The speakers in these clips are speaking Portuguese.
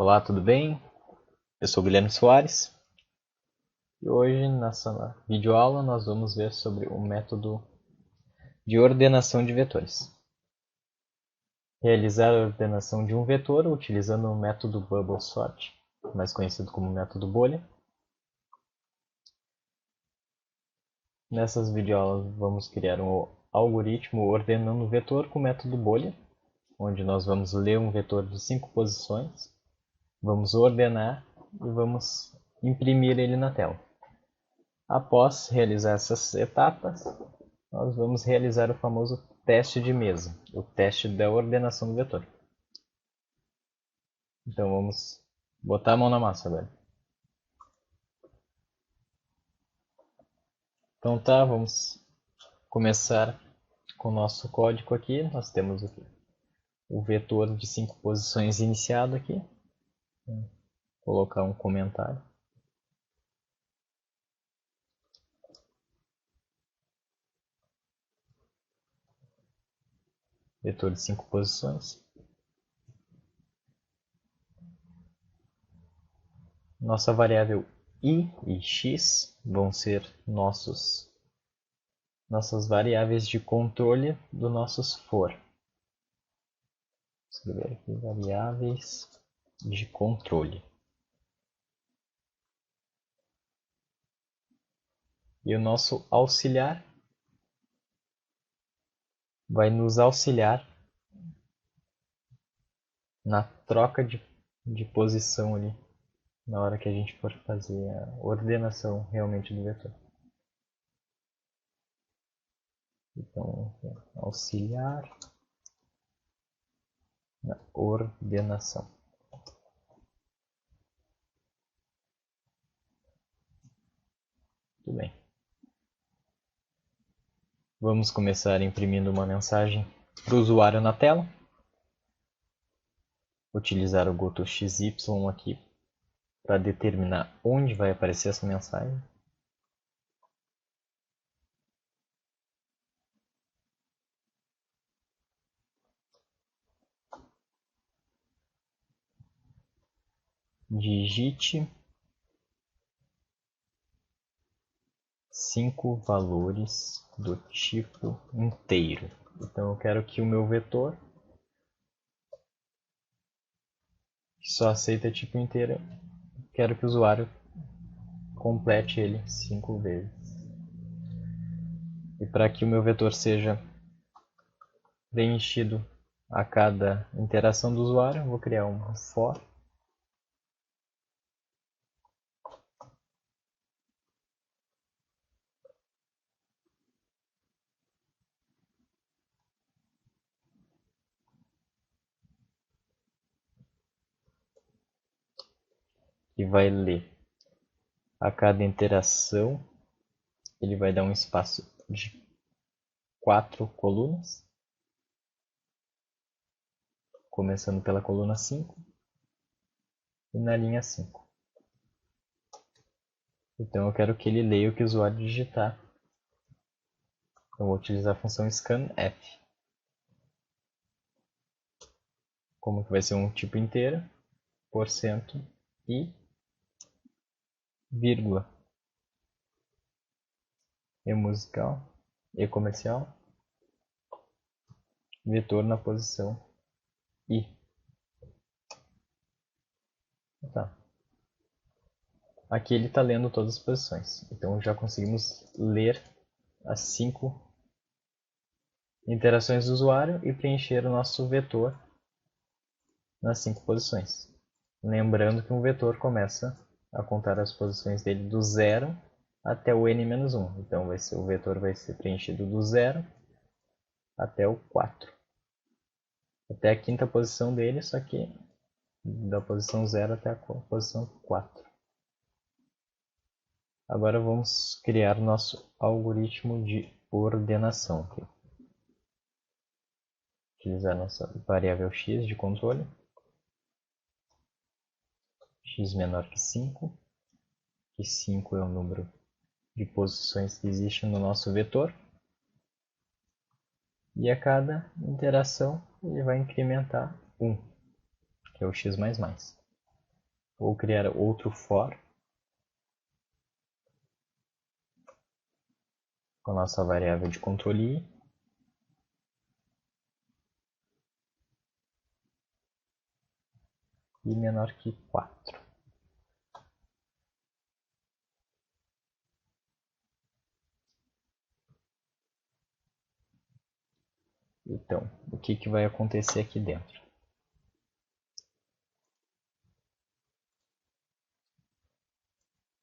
Olá, tudo bem? Eu sou Guilherme Soares e hoje nessa videoaula nós vamos ver sobre o método de ordenação de vetores. Realizar a ordenação de um vetor utilizando o método Bubble Sort, mais conhecido como método bolha. Nessas videoaulas vamos criar um algoritmo ordenando o vetor com o método bolha, onde nós vamos ler um vetor de 5 posições, vamos ordenar e vamos imprimir ele na tela. Após realizar essas etapas, nós vamos realizar o famoso teste de mesa, o teste da ordenação do vetor. Então vamos botar a mão na massa agora. Então tá, vamos começar com o nosso código aqui. Nós temos o vetor de 5 posições iniciado aqui. Vou colocar um comentário. Vetor de 5 posições. Nossa variável i e x vão ser nossas variáveis de controle do nossos for. Vou escrever aqui variáveis de controle. E o nosso auxiliar vai nos auxiliar na troca de posição ali, na hora que a gente for fazer a ordenação realmente do vetor. Então, auxiliar na ordenação. Tudo bem. Vamos começar imprimindo uma mensagem para o usuário na tela. Utilizar o GoToXY aqui para determinar onde vai aparecer essa mensagem. Digite 5 valores do tipo inteiro. Então eu quero que o meu vetor, que só aceita tipo inteiro, quero que o usuário complete ele 5 vezes. E para que o meu vetor seja preenchido a cada interação do usuário, eu vou criar um for que vai ler a cada interação. Ele vai dar um espaço de 4 colunas, começando pela coluna 5 e na linha 5. Então eu quero que ele leia o que o usuário digitar. Eu vou utilizar a função scanf. Como que vai ser um tipo inteiro, porcento e vírgula. E musical, e comercial, vetor na posição i. Tá. Aqui ele está lendo todas as posições. Então já conseguimos ler as 5 interações do usuário e preencher o nosso vetor nas 5 posições. Lembrando que um vetor começa a contar as posições dele do 0 até o n-1. Então o vetor vai ser preenchido do 0 até o 4. Até a quinta posição dele, só que da posição 0 até a posição 4. Agora vamos criar nosso algoritmo de ordenação. Aqui. Utilizar nossa variável x de controle. X menor que 5, que 5 é o número de posições que existe no nosso vetor. E a cada interação ele vai incrementar 1, que é o x mais mais. Vou criar outro for com a nossa variável de controle i. I menor que 4. Então, o que vai acontecer aqui dentro?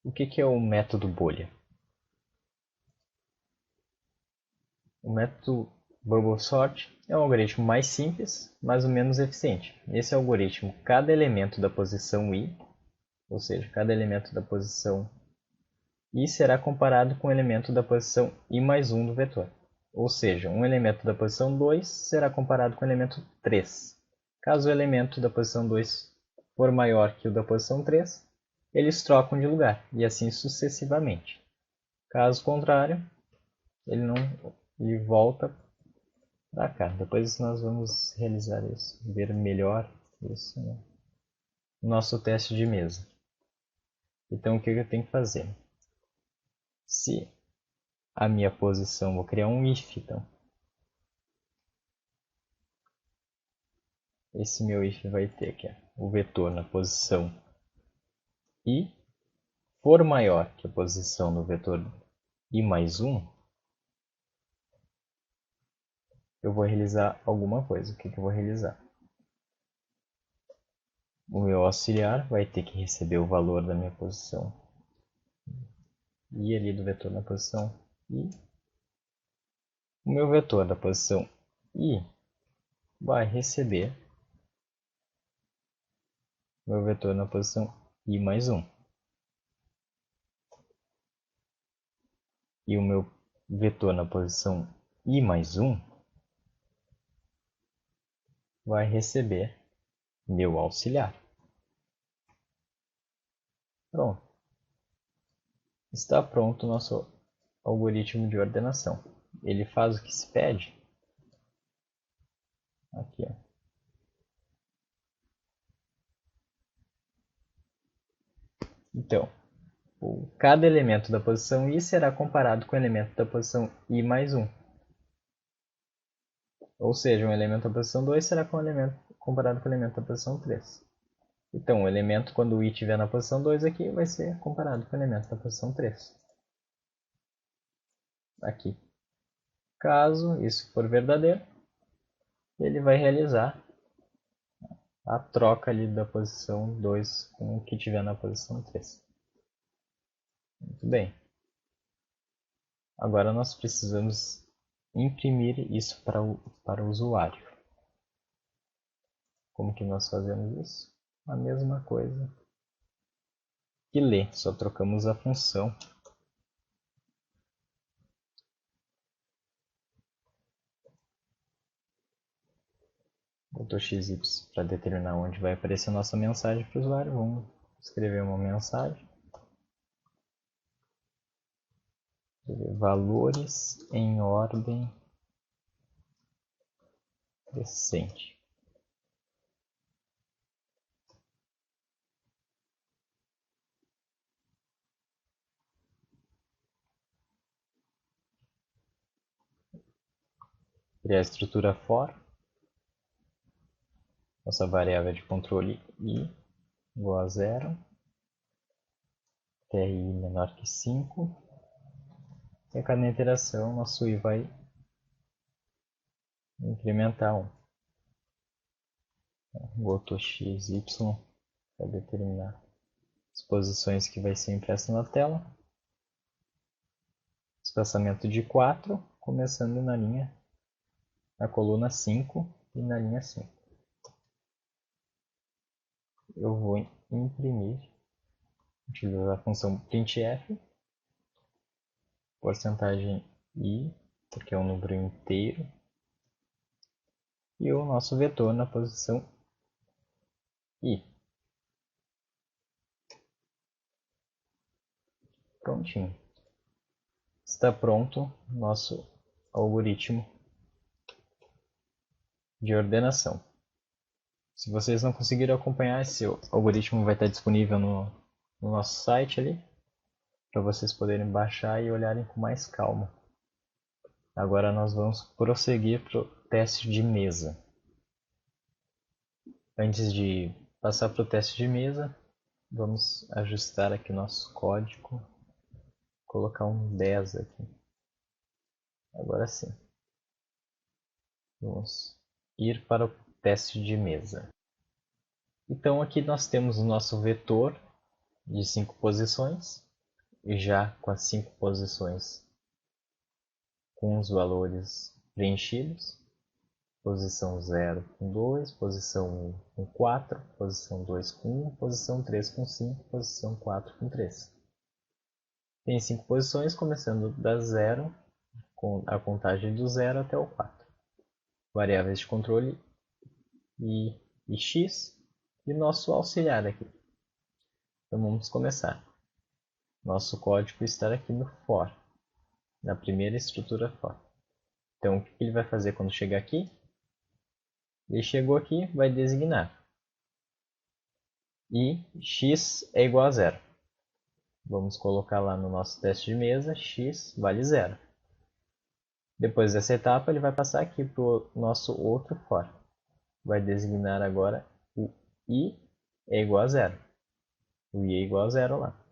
O que é o método bolha? O método Bubble Sort é um algoritmo mais simples, mas o menos eficiente. Nesse algoritmo, cada elemento da posição i, ou seja, cada elemento da posição i será comparado com o elemento da posição i mais 1 do vetor. Ou seja, um elemento da posição 2 será comparado com o elemento 3. Caso o elemento da posição 2 for maior que o da posição 3, eles trocam de lugar, e assim sucessivamente. Caso contrário, ele volta para cá. Depois nós vamos realizar isso, ver melhor isso no nosso teste de mesa. Então o que eu tenho que fazer? Se a minha posição, vou criar um if, então. Esse meu if vai ter que o vetor na posição i for maior que a posição do vetor i mais 1, eu vou realizar alguma coisa. O que eu vou realizar? O meu auxiliar vai ter que receber o valor da minha posição i ali do vetor na posição i. O meu vetor da posição i vai receber o meu vetor na posição i mais 1. E o meu vetor na posição i mais 1 vai receber meu auxiliar. Pronto. Está pronto o nosso algoritmo de ordenação. Ele faz o que se pede. Aqui, ó. Então, cada elemento da posição i será comparado com o elemento da posição i mais 1. Ou seja, um elemento da posição 2 será comparado com o elemento da posição 3. Então, o elemento, quando o i estiver na posição 2 aqui, vai ser comparado com o elemento da posição 3. Aqui. Caso isso for verdadeiro, ele vai realizar a troca ali da posição 2 com o que estiver na posição 3. Muito bem. Agora nós precisamos imprimir isso para o usuário. Como que nós fazemos isso? A mesma coisa que ler, só trocamos a função. Botou xy para determinar onde vai aparecer a nossa mensagem para o usuário. Vamos escrever uma mensagem. Valores em ordem crescente. Criar a estrutura for. Nossa variável de controle i igual a 0. Até i menor que 5. E a cada interação, nosso i vai incrementar 1. Botou xy para determinar as posições que vai ser impressa na tela. Espaçamento de 4, começando na coluna 5 e na linha 5. Eu vou imprimir, utilizar a função printf, porcentagem i, porque é um número inteiro, e o nosso vetor na posição i. Prontinho. Está pronto nosso algoritmo de ordenação. Se vocês não conseguiram acompanhar, esse algoritmo vai estar disponível no nosso site ali, para vocês poderem baixar e olharem com mais calma. Agora nós vamos prosseguir para o teste de mesa. Antes de passar para o teste de mesa, vamos ajustar aqui nosso código, colocar um 10 aqui. Agora sim. Vamos ir para o teste de mesa. Então aqui nós temos o nosso vetor de 5 posições, e já com as 5 posições com os valores preenchidos. Posição 0 com 2, posição 1 com 4, posição 2 com 1, posição 3 com 5, posição 4 com 3. Tem 5 posições, começando da 0, com a contagem do 0 até o 4. Variáveis de controle e x, e nosso auxiliar aqui. Então vamos começar. Nosso código está aqui no for, na primeira estrutura for. Então o que ele vai fazer quando chegar aqui? Ele chegou aqui, vai designar. E x é igual a 0. Vamos colocar lá no nosso teste de mesa, x vale 0. Depois dessa etapa, ele vai passar aqui para o nosso outro for. Vai designar agora o i é igual a 0. O i é igual a 0 lá.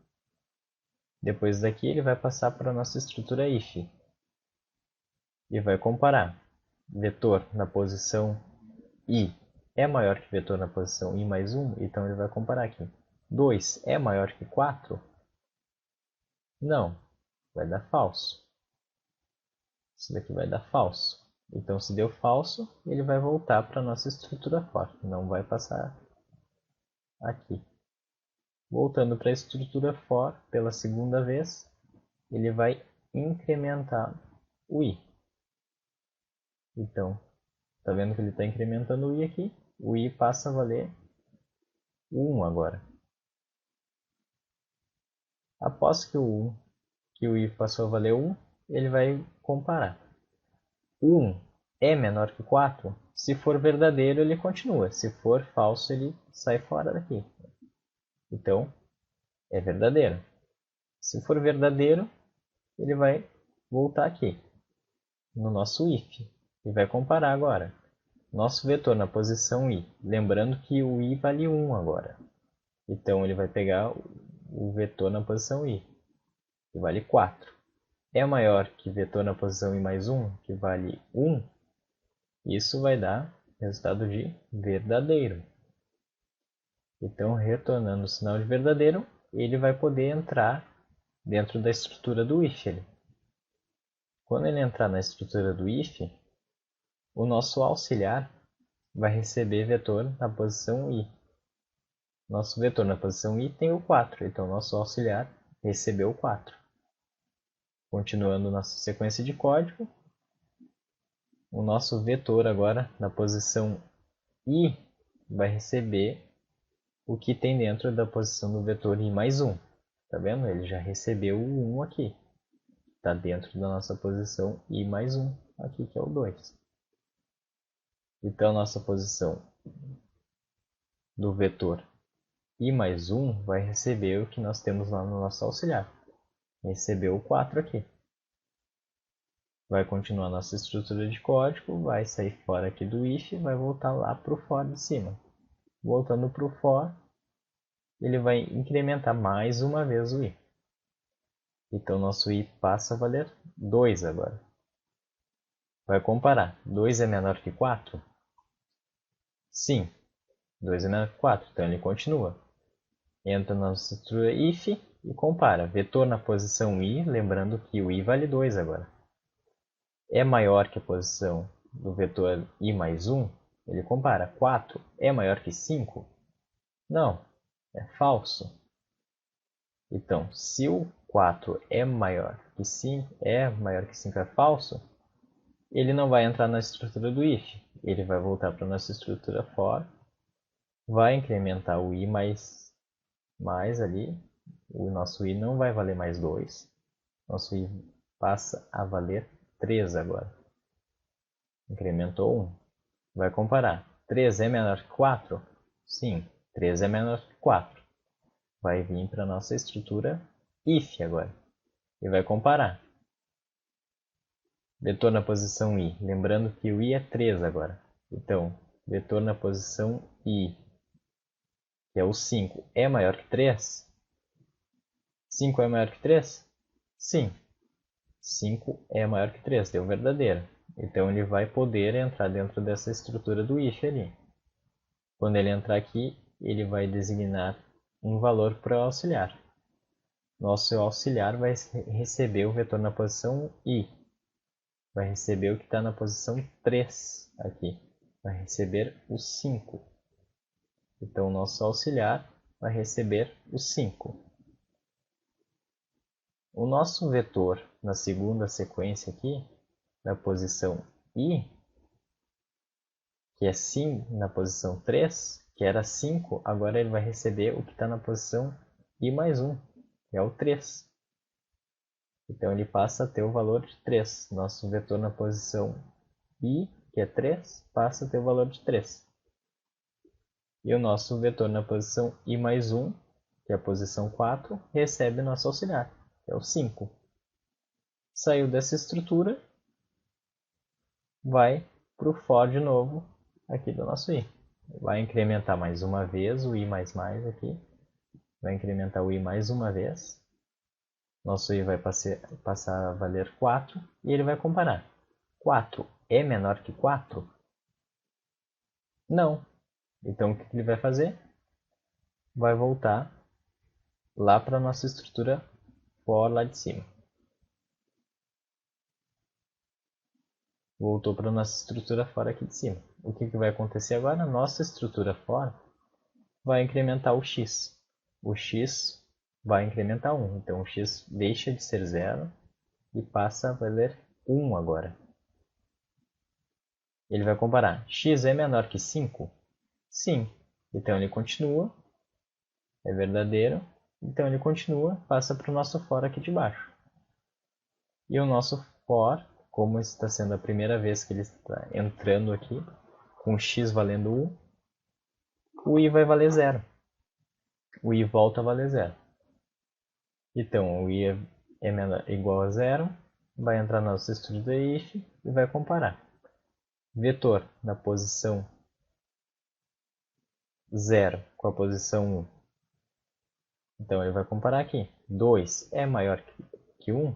Depois daqui, ele vai passar para a nossa estrutura if. E vai comparar. Vetor na posição i é maior que vetor na posição i mais 1, então ele vai comparar aqui. 2 é maior que 4? Não, vai dar falso. Isso daqui vai dar falso. Então, se deu falso, ele vai voltar para a nossa estrutura for, não vai passar aqui. Voltando para a estrutura for, pela segunda vez, ele vai incrementar o i. Então, está vendo que ele está incrementando o i aqui? O i passa a valer 1 agora. Após que o i passou a valer 1, ele vai comparar. 1 é menor que 4? Se for verdadeiro, ele continua. Se for falso, ele sai fora daqui. Então, é verdadeiro. Se for verdadeiro, ele vai voltar aqui, no nosso if, e vai comparar agora. Nosso vetor na posição i, lembrando que o i vale 1 agora. Então, ele vai pegar o vetor na posição i, que vale 4. É maior que vetor na posição i mais 1, que vale 1. Isso vai dar resultado de verdadeiro. Então, retornando o sinal de verdadeiro, ele vai poder entrar dentro da estrutura do if. Quando ele entrar na estrutura do if, o nosso auxiliar vai receber vetor na posição i. Nosso vetor na posição i tem o 4, então nosso auxiliar recebeu o 4. Continuando nossa sequência de código, o nosso vetor agora na posição i vai receber o que tem dentro da posição do vetor i mais 1. Tá vendo? Ele já recebeu o 1 aqui. Está dentro da nossa posição i mais 1, aqui que é o 2. Então, nossa posição do vetor i mais 1 vai receber o que nós temos lá no nosso auxiliar. Recebeu o 4 aqui. Vai continuar nossa estrutura de código, vai sair fora aqui do if e vai voltar lá para o for de cima. Voltando para o for, ele vai incrementar mais uma vez o i. Então, nosso i passa a valer 2 agora. Vai comparar. 2 é menor que 4? Sim, 2 é menor que 4, então ele continua. Entra na nossa estrutura if e compara. Vetor na posição i, lembrando que o i vale 2 agora. É maior que a posição do vetor i mais 1? Ele compara. 4 é maior que 5? Não, é falso. Então, se o 4 é maior que 5 é falso, ele não vai entrar na estrutura do if. Ele vai voltar para a nossa estrutura for, vai incrementar o i mais ali. O nosso i não vai valer mais 2. Nosso i passa a valer 3 agora. Incrementou 1. Vai comparar. 3 é menor que 4? Sim, 3 é menor que 4. Vai vir para a nossa estrutura if agora. E vai comparar. Vetor na posição i. Lembrando que o i é 3 agora. Então, vetor na posição i, que é o 5, é maior que 3? 5 é maior que 3? Sim. 5 é maior que 3, deu verdadeiro. Então ele vai poder entrar dentro dessa estrutura do if ali. Quando ele entrar aqui, ele vai designar um valor para o auxiliar. Nosso auxiliar vai receber o vetor na posição i. Vai receber o que está na posição 3 aqui. Vai receber o 5. Então o nosso auxiliar vai receber o 5. O nosso vetor na segunda sequência aqui, na posição i, que é sim na posição 3, que era 5, agora ele vai receber o que está na posição i mais 1, que é o 3. Então ele passa a ter o valor de 3. Nosso vetor na posição i, que é 3, passa a ter o valor de 3. E o nosso vetor na posição i mais 1, que é a posição 4, recebe nosso auxiliar, que é o 5. Saiu dessa estrutura, vai para o for de novo aqui do nosso i. Vai incrementar mais uma vez o i mais mais aqui. Vai incrementar o i mais uma vez. Nosso i vai passar a valer 4 e ele vai comparar. 4 é menor que 4? Não. Então o que ele vai fazer? Vai voltar lá para a nossa estrutura for lá de cima. Voltou para a nossa estrutura for aqui de cima. O que vai acontecer agora? Nossa estrutura for vai incrementar o x. O x vai incrementar 1. Então o x deixa de ser 0 e passa a valer 1 agora. Ele vai comparar. X é menor que 5? Sim. Então ele continua. É verdadeiro. Então ele continua, passa para o nosso for aqui de baixo. E o nosso for, como está sendo a primeira vez que ele está entrando aqui, com x valendo 1, o i vai valer 0. O i volta a valer 0. Então o i é igual a 0, vai entrar na nossa estrutura if e vai comparar. Vetor na posição 0 com a posição 1. Então ele vai comparar aqui. 2 é maior que 1?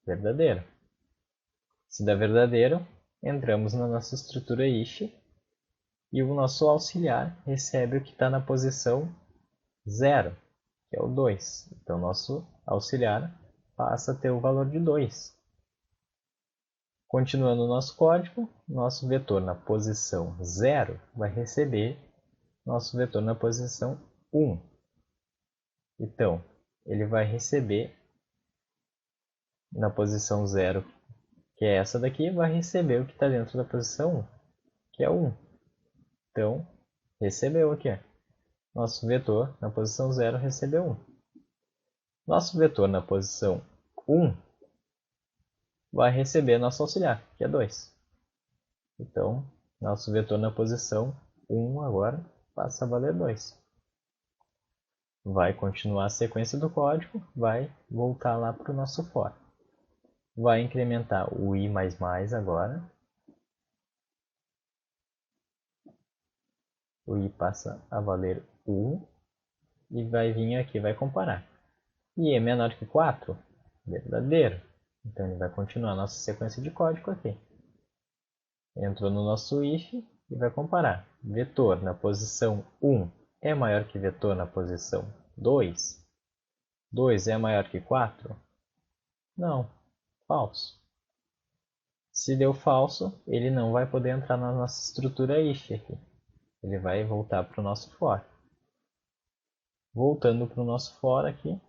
Verdadeiro. Se dá verdadeiro, entramos na nossa estrutura if e o nosso auxiliar recebe o que está na posição 0, que é o 2. Então nosso auxiliar passa a ter o valor de 2. Continuando o nosso código, nosso vetor na posição 0 vai receber nosso vetor na posição 1. Então, ele vai receber na posição 0, que é essa daqui, vai receber o que está dentro da posição 1, que é 1. Então, recebeu aqui. Nosso vetor na posição 0 recebeu 1. Nosso vetor na posição 1 vai receber nosso auxiliar, que é 2. Então, nosso vetor na posição 1 agora passa a valer 2. Vai continuar a sequência do código, vai voltar lá para o nosso for. Vai incrementar o i mais mais agora. O i passa a valer 1 e vai vir aqui, vai comparar. I é menor que 4? Verdadeiro. Então ele vai continuar a nossa sequência de código aqui. Entrou no nosso if e vai comparar. Vetor na posição 1 é maior que vetor na posição 2? 2 é maior que 4? Não, falso. Se deu falso, ele não vai poder entrar na nossa estrutura if aqui. Ele vai voltar para o nosso for. Voltando para o nosso for aqui,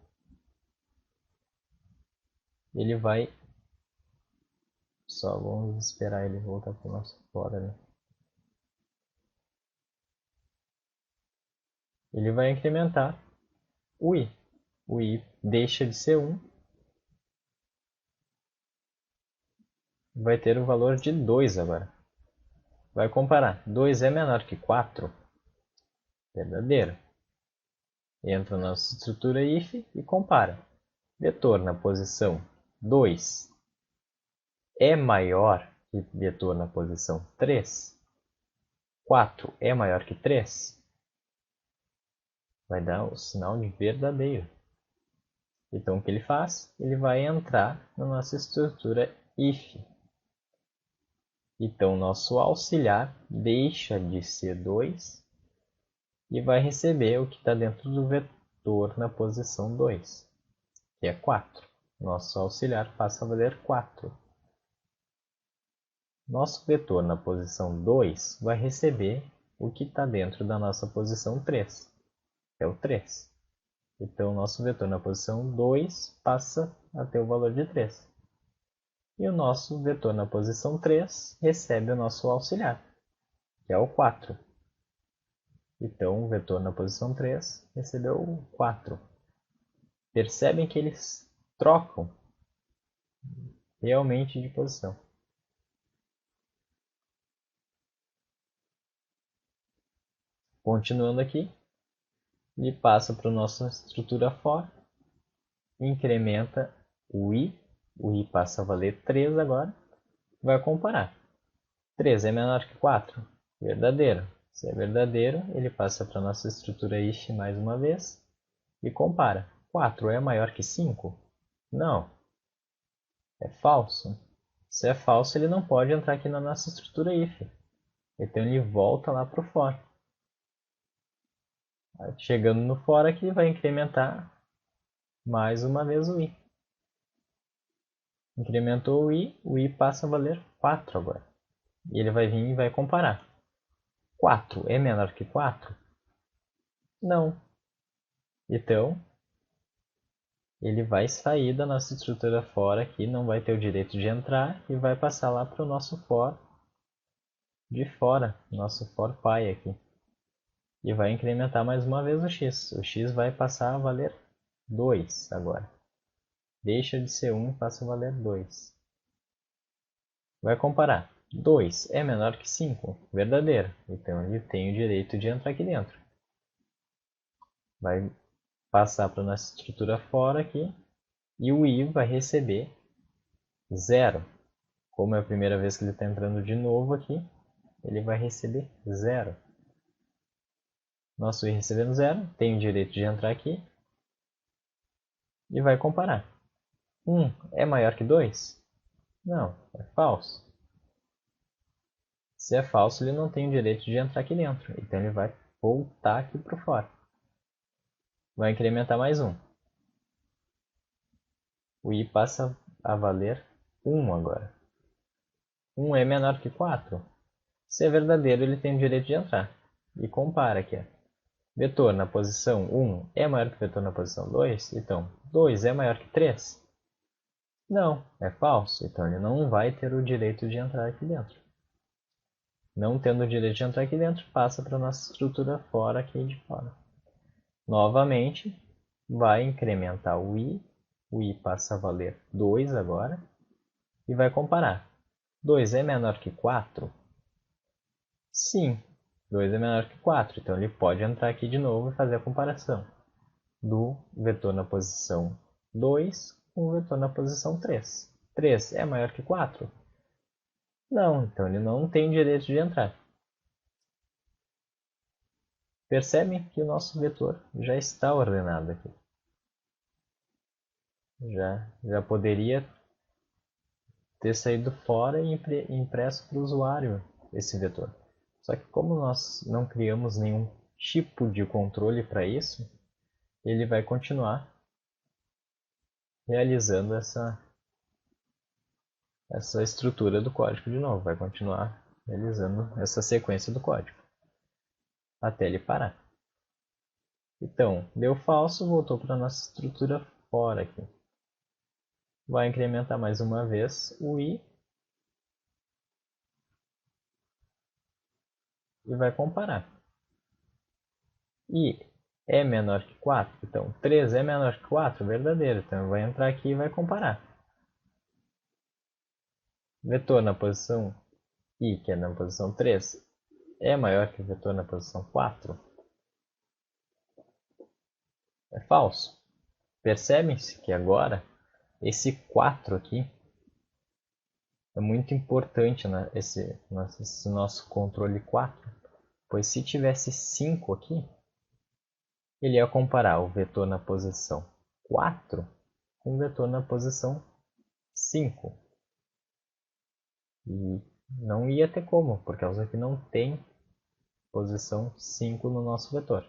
ele vai... Só vamos esperar ele voltar para o nosso for ali. Ele vai incrementar o i. O i deixa de ser 1. Vai ter o valor de 2 agora. Vai comparar. 2 é menor que 4. Verdadeiro. Entra na nossa estrutura if e compara. Vetor na posição 2 é maior que vetor na posição 3. 4 é maior que 3. Vai dar o sinal de verdadeiro. Então o que ele faz? Ele vai entrar na nossa estrutura if. Então nosso auxiliar deixa de ser 2 e vai receber o que está dentro do vetor na posição 2, que é 4. Nosso auxiliar passa a valer 4. Nosso vetor na posição 2 vai receber o que está dentro da nossa posição 3, que é o 3. Então, nosso vetor na posição 2 passa a ter o valor de 3. E o nosso vetor na posição 3 recebe o nosso auxiliar, que é o 4. Então, o vetor na posição 3 recebeu o 4. Percebem que eles trocam realmente de posição. Continuando aqui, ele passa para a nossa estrutura for, incrementa o i passa a valer 3 agora, vai comparar. 3 é menor que 4? Verdadeiro. Se é verdadeiro, ele passa para a nossa estrutura if mais uma vez e compara. 4 é maior que 5? Não. É falso. Se é falso, ele não pode entrar aqui na nossa estrutura if. Então ele volta lá para o for. Chegando no for aqui, vai incrementar mais uma vez o i. Incrementou o i passa a valer 4 agora. E ele vai vir e vai comparar. 4 é menor que 4? Não. Então, ele vai sair da nossa estrutura for aqui, não vai ter o direito de entrar e vai passar lá para o nosso for de fora, nosso for pi aqui. E vai incrementar mais uma vez o x. O x vai passar a valer 2 agora. Deixa de ser 1 e passa a valer 2. Vai comparar. 2 é menor que 5? Verdadeiro. Então ele tem o direito de entrar aqui dentro. Vai passar para a nossa estrutura fora aqui. E o i vai receber 0. Como é a primeira vez que ele está entrando de novo aqui, ele vai receber 0. Nosso i recebendo 0, tem o direito de entrar aqui. E vai comparar. 1 é maior que 2? Não, é falso. Se é falso, ele não tem o direito de entrar aqui dentro. Então ele vai voltar aqui para fora. Vai incrementar mais 1. O i passa a valer 1 agora. 1 é menor que 4? Se é verdadeiro, ele tem o direito de entrar. E compara aqui. Vetor na posição 1 é maior que vetor na posição 2? Então, 2 é maior que 3? Não, é falso. Então ele não vai ter o direito de entrar aqui dentro. Não tendo o direito de entrar aqui dentro, passa para a nossa estrutura fora aqui de fora. Novamente, vai incrementar o i passa a valer 2 agora, e vai comparar. 2 é menor que 4? Sim, 2 é menor que 4, então ele pode entrar aqui de novo e fazer a comparação do vetor na posição 2 com o vetor na posição 3. 3 é maior que 4? Não, então ele não tem direito de entrar. Percebem que o nosso vetor já está ordenado aqui. Já poderia ter saído fora e impresso para o usuário esse vetor. Só que como nós não criamos nenhum tipo de controle para isso, ele vai continuar realizando essa estrutura do código de novo, vai continuar realizando essa sequência do código até ele parar. Então, deu falso, voltou para a nossa estrutura for aqui. Vai incrementar mais uma vez o i e vai comparar. I é menor que 4? Então, 3 é menor que 4? Verdadeiro. Então, vai entrar aqui e vai comparar. Vetor na posição i, que é na posição 3, é maior que o vetor na posição 4? É falso. Percebem-se que agora esse 4 aqui é muito importante, né, esse nosso controle 4, pois se tivesse 5 aqui, ele ia comparar o vetor na posição 4 com o vetor na posição 5. E não ia ter como, por causa que não tem posição 5 no nosso vetor.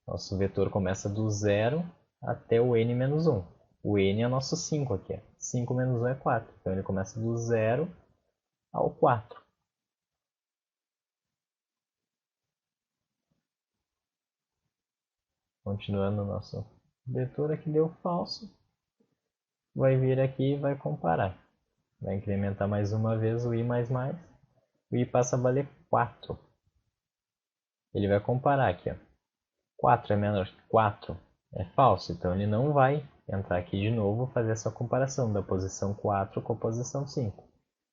Nosso vetor começa do 0 até o n menos 1. O n é nosso 5 aqui. 5 menos 1 é 4. Então ele começa do 0 ao 4. Continuando o nosso vetor aqui deu falso. Vai vir aqui e vai comparar. Vai incrementar mais uma vez o i mais. O i passa a valer 4. Ele vai comparar aqui. Ó. 4 é menor que 4. É falso. Então ele não vai entrar aqui de novo e fazer essa comparação da posição 4 com a posição 5.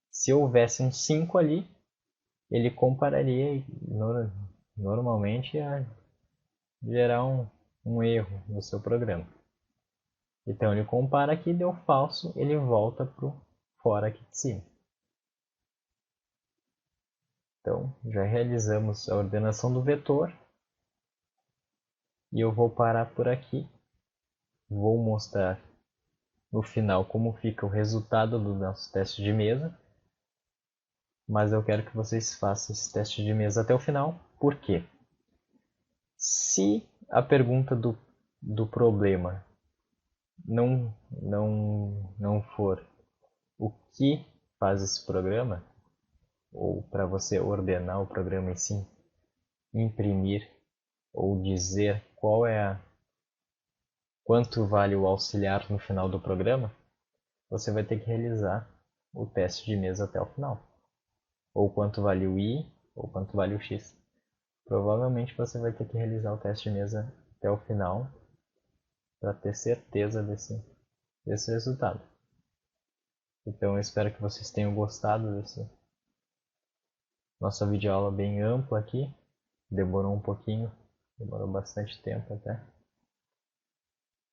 Se houvesse um 5 ali, ele compararia e normalmente ia gerar um erro no seu programa. Então ele compara aqui, deu falso, ele volta para o fora aqui de cima. Então já realizamos a ordenação do vetor. E eu vou parar por aqui. Vou mostrar no final como fica o resultado do nosso teste de mesa. Mas eu quero que vocês façam esse teste de mesa até o final. Por quê? Se a pergunta do problema não for o que faz esse programa, ou para você ordenar o programa em si, imprimir ou dizer quanto vale o auxiliar no final do programa, você vai ter que realizar o teste de mesa até o final. Ou quanto vale o i, ou quanto vale o x. Provavelmente você vai ter que realizar o teste de mesa até o final para ter certeza desse resultado. Então eu espero que vocês tenham gostado desse nossa videoaula bem ampla aqui. Demorou um pouquinho, demorou bastante tempo até.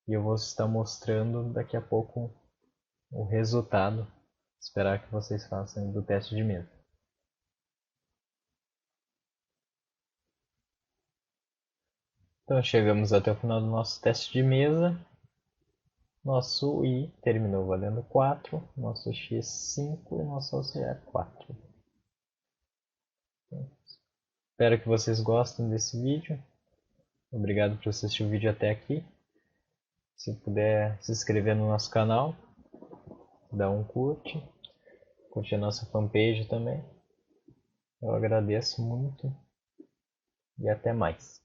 E eu vou estar mostrando daqui a pouco o resultado. Esperar que vocês façam do teste de mesa. Então chegamos até o final do nosso teste de mesa. Nosso i terminou valendo 4, nosso x 5 e nosso auxiliar 4. Espero que vocês gostem desse vídeo. Obrigado por assistir o vídeo até aqui. Se puder se inscrever no nosso canal, dar um curte a nossa fanpage também. Eu agradeço muito e até mais.